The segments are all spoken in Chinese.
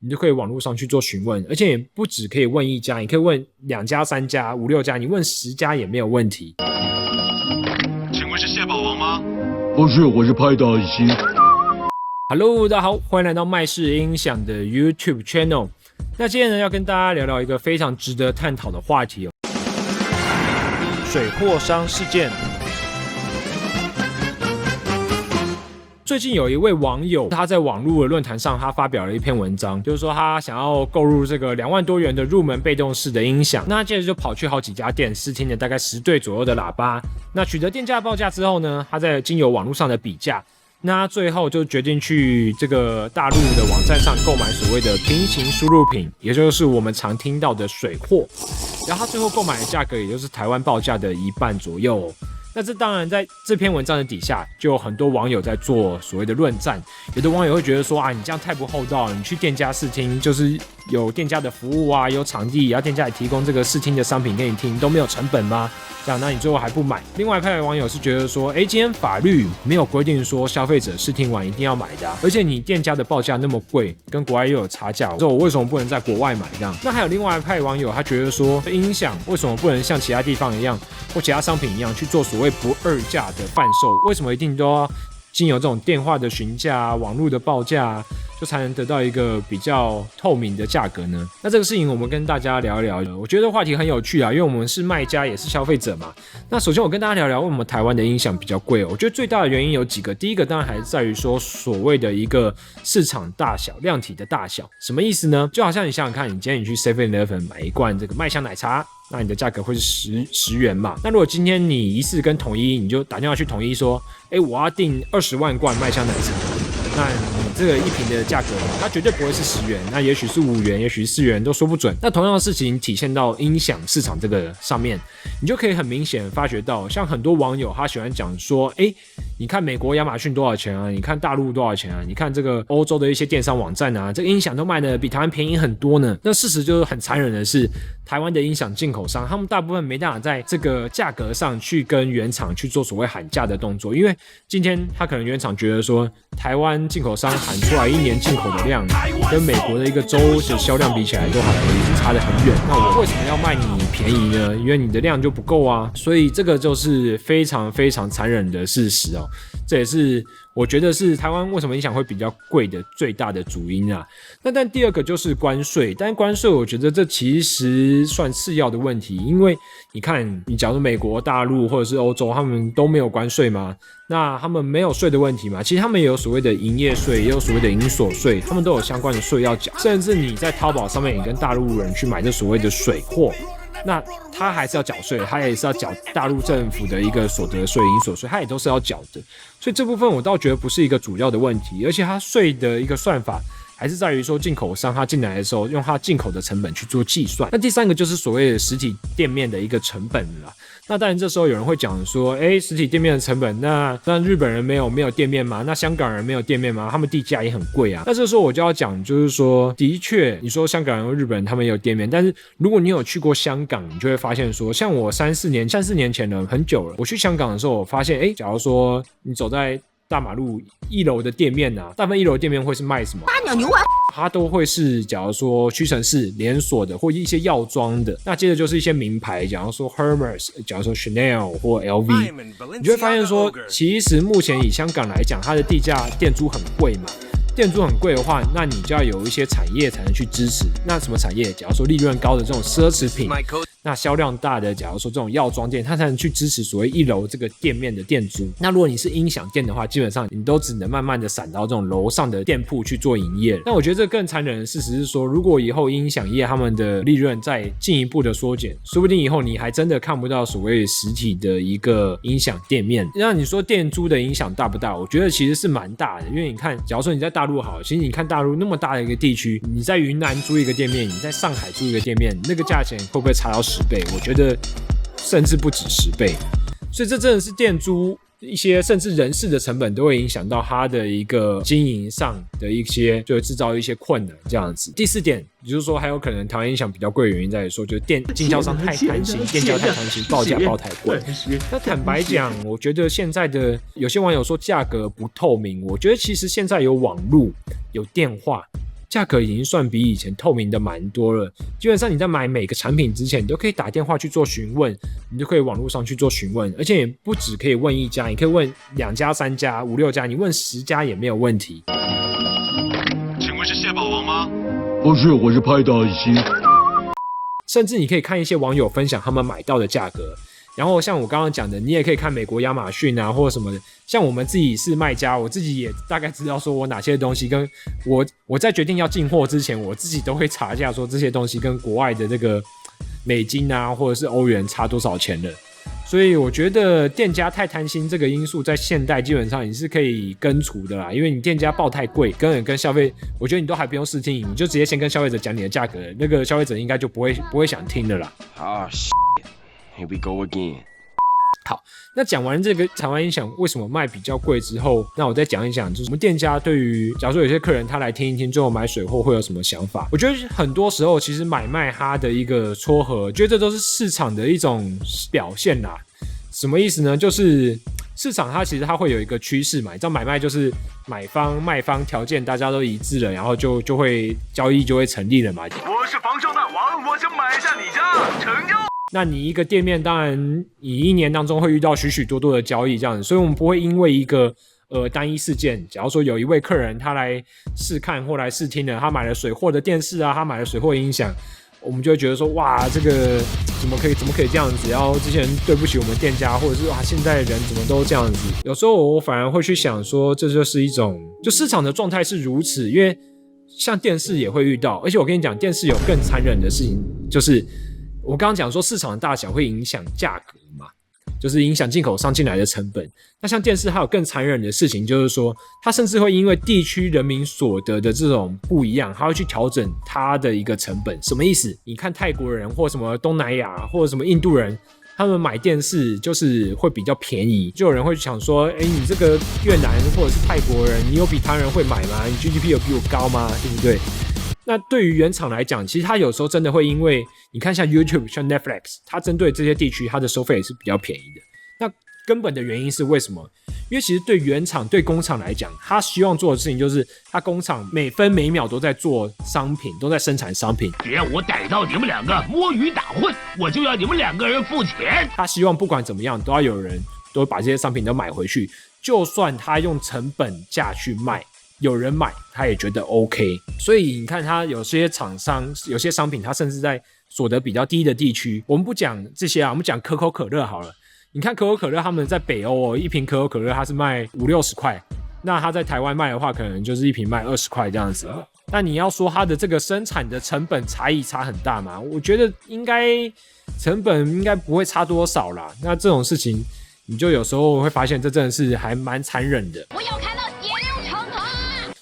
你就可以网络上去做询问，而且也不只可以问一家，你可以问2家、3家、5、6家，你问10家也没有问题。请问是蟹堡王吗？不是，我是派大星。Hello， 大家好，欢迎来到麦式音响的 YouTube Channel。那今天呢，要跟大家聊聊一个非常值得探讨的话题水货商事件。最近有一位网友，他在网络的论坛上，他发表了一篇文章，就是说他想要购入这个2万多元的入门被动式的音响。那接着就跑去好几家店试听了大概10对左右的喇叭。那取得店家报价之后呢，他在经由网络上的比价，那最后就决定去这个大陆的网站上购买所谓的平行输入品，也就是我们常听到的水货。然后他最后购买的价格也就是台湾报价的1半左右。那这当然在这篇文章的底下就有很多网友在做所谓的论战，有的网友会觉得说啊，你这样太不厚道了，你去店家试听就是有店家的服务啊，有场地，然后店家也提供这个试听的商品给你听，都没有成本吗？这样那你最后还不买？另外一派的网友是觉得说，今天法律没有规定说消费者试听完一定要买的而且你店家的报价那么贵，跟国外又有差价，我为什么不能在国外买这样？那还有另外一派网友，他觉得说，音响为什么不能像其他地方一样，或其他商品一样去做所谓不二价的贩售？为什么一定都要经由这种电话的询价、网络的报价，就才能得到一个比较透明的价格呢？那这个事情我们跟大家聊一聊，我觉得话题很有趣啊，因为我们是卖家也是消费者嘛。那首先我跟大家聊聊为什么台湾的音响比较贵我觉得最大的原因有几个，第一个当然还是在于说所谓的一个市场大小、量体的大小。什么意思呢？就好像你想想看，你今天你去 7-Eleven 买一罐这个麦香奶茶，那你的价格会是10元嘛？那如果今天你疑似跟统一，你就打电话去统一说，我要订20万罐麦香奶茶，那你这个一瓶的价格，它绝对不会是10元，那也许是5元，也许是4元，都说不准。那同样的事情体现到音响市场这个上面，你就可以很明显发觉到，像很多网友他喜欢讲说，你看美国亚马逊多少钱啊？你看大陆多少钱啊？你看这个欧洲的一些电商网站啊，这个音响都卖的比台湾便宜很多呢。那事实就是很残忍的是，台湾的音响进口商，他们大部分没办法在这个价格上去跟原厂去做所谓喊价的动作，因为今天他可能原厂觉得说，台湾进口商喊出来1年进口的量，跟美国的一个州的销量比起来都还差得很远。那我为什么要卖你便宜呢？因为你的量就不够啊。所以这个就是非常非常残忍的事实哦。这也是我觉得是台湾为什么音响会比较贵的最大的主因啊。但第二个就是关税，但关税我觉得这其实算次要的问题，因为你看，你假如美国、大陆或者是欧洲，他们都没有关税吗？那他们没有税的问题嘛？其实他们也有所谓的营业税，也有所谓的营所税，他们都有相关的税要缴。甚至你在淘宝上面，你跟大陆人去买这所谓的水货，那他还是要缴税，他也是要缴大陆政府的一个所得税、营所税，他也都是要缴的。所以这部分我倒觉得不是一个主要的问题，而且他税的一个算法还是在于说进口商他进来的时候用他进口的成本去做计算。那第三个就是所谓的实体店面的一个成本了。那当然这时候有人会讲说，实体店面的成本，那日本人没有店面吗？那香港人没有店面吗？他们地价也很贵啊。那这时候我就要讲，就是说，的确，你说香港人和日本人他们也有店面，但是如果你有去过香港，你就会发现说，像我3、4年前了，很久了，我去香港的时候，我发现，假如说你走在大马路1楼的店面啊，大部分1楼店面会是卖什么？8秒牛丸。它都会是假如说屈臣氏连锁的或一些药妆的，那接着就是一些名牌，假如说 Hermes， 假如说 Chanel 或 LV， 你就会发现说，其实目前以香港来讲，它的地价店租很贵嘛。店租很贵的话，那你就要有一些产业才能去支持。那什么产业？假如说利润高的这种奢侈品，那销量大的，假如说这种药妆店，它才能去支持所谓1楼这个店面的店租。那如果你是音响店的话，基本上你都只能慢慢的散到这种楼上的店铺去做营业。那我觉得这更残忍的事实是说，如果以后音响业他们的利润再进一步的缩减，说不定以后你还真的看不到所谓实体的一个音响店面。那你说店租的影响大不大？我觉得其实是蛮大的，因为你看，假如说你在大陆好，其实你看大陆那么大的一个地区，你在云南租一个店面，你在上海租一个店面，那个价钱会不会差到10倍？我觉得甚至不止10倍。所以这真的是店租一些甚至人事的成本都会影响到它的一个经营上的一些，就会制造一些困难这样子。第4点，也就是说还有可能台湾音响比较贵的原因在于说，就是经销商太贪心，店家太贪心，报价报太贵。那坦白讲，我觉得现在的有些网友说价格不透明，我觉得其实现在有网路、有电话，价格已经算比以前透明的蛮多了。基本上你在买每个产品之前，你都可以打电话去做询问，你就可以网络上去做询问，而且也不只可以问一家，你可以问2家、3家、5、6家，你问10家也没有问题。请问是蟹堡王吗？不是，我是派大星。甚至你可以看一些网友分享他们买到的价格。然后像我刚刚讲的，你也可以看美国亚马逊啊，或者什么的。像我们自己是卖家，我自己也大概知道说我哪些东西跟我在决定要进货之前，我自己都会查一下说这些东西跟国外的这个美金啊，或者是欧元差多少钱了。所以我觉得店家太贪心这个因素，在现代基本上你是可以根除的啦，因为你店家报太贵，跟消费，我觉得你都还不用试听，你就直接先跟消费者讲你的价格，那个消费者应该就不会想听的啦。Oh shit, here we go again. 好，那讲完这个台湾音响为什么卖比较贵之后，那我再讲一讲，就是我们店家对于假如说有些客人他来听一听，最后买水货会有什么想法？我觉得很多时候其实买卖它的一个撮合，觉得这都是市场的一种表现啦。什么意思呢？就是市场它其实它会有一个趋势嘛，你知道买卖就是买方卖方条件大家都一致了，然后就会交易就会成立了嘛。我是防售大王，我想买下你家，成交。那你一个店面，当然你一年当中会遇到许许多多的交易这样子，所以我们不会因为一个单一事件，假如说有一位客人他来试看或来试听了，他买了水货的电视啊，他买了水货音响，我们就会觉得说，哇，这个怎么可以这样子？然后之前对不起我们店家，或者是哇，现在人怎么都这样子？有时候我反而会去想说，这就是一种就市场的状态是如此，因为像电视也会遇到，而且我跟你讲，电视有更残忍的事情，就是我刚刚讲说市场的大小会影响价格嘛，就是影响进口商进来的成本。那像电视还有更残忍的事情，就是说它甚至会因为地区人民所得的这种不一样，它会去调整它的一个成本。什么意思？你看泰国人或什么东南亚或者什么印度人，他们买电视就是会比较便宜，就有人会想说，你这个越南或者是泰国人，你有比台湾人会买吗？你 GDP 有比我高吗？对不对？那对于原厂来讲，其实它有时候真的会因为你看像 YouTube 像 Netflix， 它针对这些地区它的收费也是比较便宜的。那根本的原因是为什么？因为其实对原厂对工厂来讲，他希望做的事情就是他工厂每分每秒都在做商品，都在生产商品。只要我逮到你们两个摸鱼打混，我就要你们2个人付钱。他希望不管怎么样都要有人都把这些商品都买回去，就算他用成本价去卖，有人买他也觉得 OK。 所以你看他有些厂商有些商品他甚至在所得比较低的地区，我们不讲这些啊，我们讲可口可乐好了。你看可口可乐他们在北欧一瓶可口可乐它是卖50-60块，那他在台湾卖的话可能就是一瓶卖20块这样子。那你要说它的这个生产的成本差异差很大吗？我觉得成本应该不会差多少啦。那这种事情你就有时候会发现这真的是还蛮残忍的。我要看到血流成河。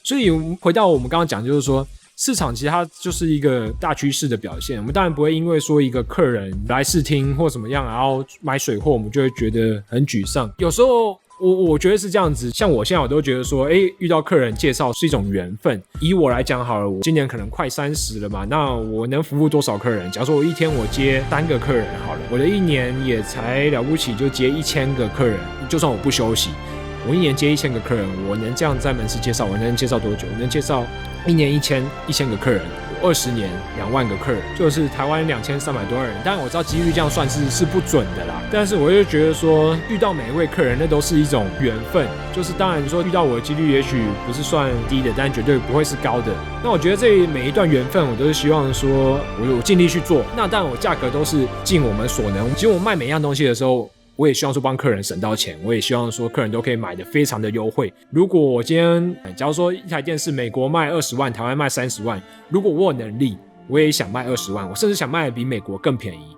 所以回到我们刚刚讲，就是说市场其实它就是一个大趋势的表现。我们当然不会因为说一个客人来试听或怎么样，然后买水货，我们就会觉得很沮丧。有时候我觉得是这样子，像我现在我都觉得说，遇到客人介绍是一种缘分。以我来讲好了，我今年可能快30了嘛，那我能服务多少客人？假如说我一天我接3个客人好了，我的一年也才了不起就接1000个客人，就算我不休息。我一年接1000个客人，我能这样在门市介绍，我能介绍多久？我能介绍一年1000个客人，20年2万个客人，就是台湾2300多人。当然我知道几率这样算是不准的啦，但是我就觉得说遇到每一位客人那都是一种缘分，就是当然说遇到我的几率也许不是算低的，但绝对不会是高的。那我觉得这每一段缘分我都是希望说我尽力去做，那当然我价格都是尽我们所能。其实我卖每样东西的时候，我也希望说帮客人省到钱，我也希望说客人都可以买得非常的优惠。如果我今天假如说一台电视美国卖20万，台湾卖30万，如果我有能力，我也想卖20万，我甚至想卖得比美国更便宜。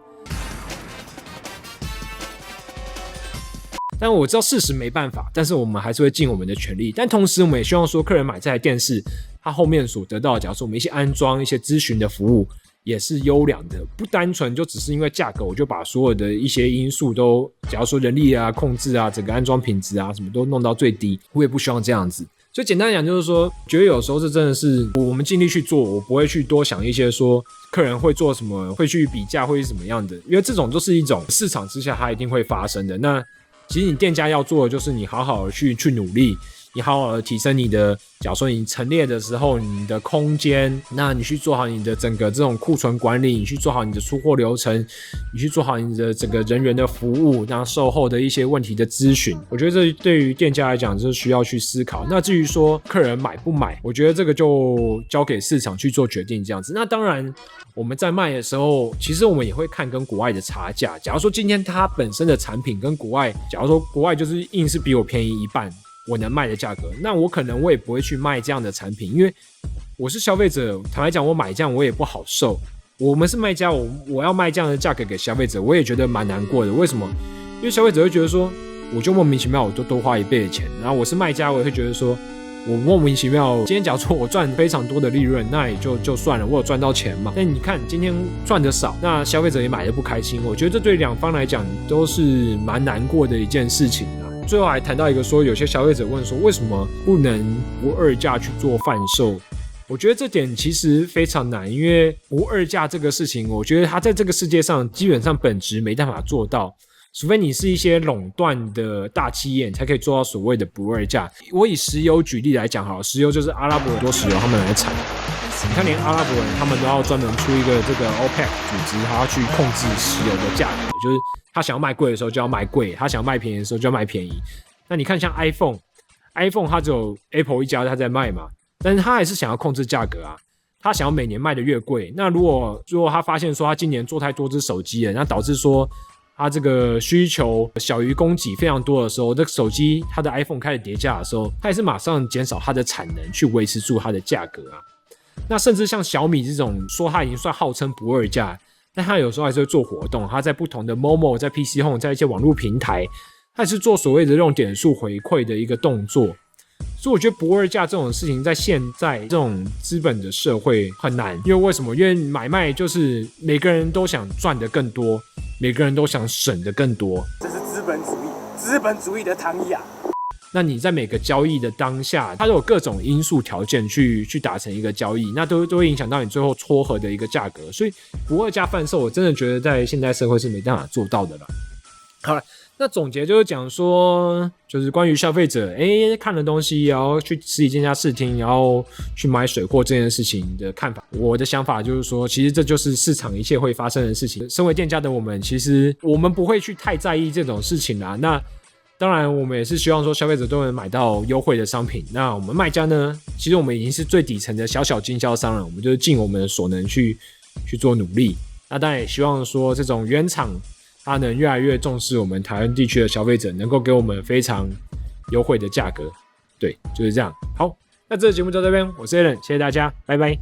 但我知道事实没办法，但是我们还是会尽我们的全力。但同时我们也希望说客人买这台电视，他后面所得到的，假如说我们一些安装一些咨询的服务也是优良的，不单纯就只是因为价格我就把所有的一些因素都，假如说人力啊、控制啊、整个安装品质啊什么都弄到最低，我也不希望这样子。所以简单讲就是说，觉得有时候这真的是我们尽力去做，我不会去多想一些说客人会做什么，会去比价会是怎么样的，因为这种都是一种市场之下它一定会发生的。那其实你店家要做的就是你好好的去努力，你好好的提升你的，假如说你陈列的时候，你的空间，那你去做好你的整个这种库存管理，你去做好你的出货流程，你去做好你的整个人员的服务，然后售后的一些问题的咨询，我觉得这对于店家来讲就是需要去思考。那至于说客人买不买，我觉得这个就交给市场去做决定这样子。那当然我们在卖的时候，其实我们也会看跟国外的差价。假如说今天它本身的产品跟国外，假如说国外就是硬是比我便宜一半，我能卖的价格，那我可能我也不会去卖这样的产品，因为我是消费者，坦白讲，我买这样我也不好受。我们是卖家，我要卖这样的价格给消费者，我也觉得蛮难过的。为什么？因为消费者会觉得说，我就莫名其妙我就多花1倍的钱，然后我是卖家，我也会觉得说，我莫名其妙，今天假如说我赚非常多的利润，那也就算了，我有赚到钱嘛。但你看今天赚的少，那消费者也买的不开心，我觉得这对两方来讲都是蛮难过的一件事情啊。最后还谈到一个说，有些消费者问说，为什么不能不二价去做贩售？我觉得这点其实非常难，因为不二价这个事情，我觉得它在这个世界上基本上本质没办法做到，除非你是一些垄断的大企业，你才可以做到所谓的不二价。我以石油举例来讲好了，石油就是阿拉伯很多石油他们来产，你看连阿拉伯人他们都要专门出一个这个 OPEC 组织，他要去控制石油的价格，就是他想要卖贵的时候就要卖贵，他想要卖便宜的时候就要卖便宜。那你看像 iPhone 它只有 Apple 一家他在卖嘛，但是他还是想要控制价格啊，他想要每年卖的越贵。那如果他发现说他今年做太多只手机了，那导致说他这个需求小于供给非常多的时候，这个手机它的 iPhone 开始跌价的时候，它也是马上减少它的产能去维持住它的价格啊。那甚至像小米这种说它已经算号称不二价，但它有时候还是会做活动，它在不同的 Momo 在 PC Home 在一些网络平台，它也是做所谓的这种点数回馈的一个动作。所以我觉得不二价这种事情在现在这种资本的社会很难，因为为什么？因为买卖就是每个人都想赚得更多，每个人都想省得更多，这是资本主义的糖衣啊！那你在每个交易的当下，它都有各种因素条件去达成一个交易，那都会影响到你最后撮合的一个价格。所以不二价贩售，我真的觉得在现代社会是没办法做到的啦。好了，那总结就是讲说，就是关于消费者看了东西，然后去实体店家试听，然后去买水货这件事情的看法。我的想法就是说，其实这就是市场一切会发生的事情。身为店家的我们，其实我们不会去太在意这种事情啦。那当然，我们也是希望说消费者都能买到优惠的商品。那我们卖家呢，其实我们已经是最底层的小经销商了，我们就是尽我们的所能去做努力。那当然也希望说这种原厂它能越来越重视我们台湾地区的消费者，能够给我们非常优惠的价格。对，就是这样。好，那这个节目就到这边，我是 Alan， 谢谢大家，拜拜。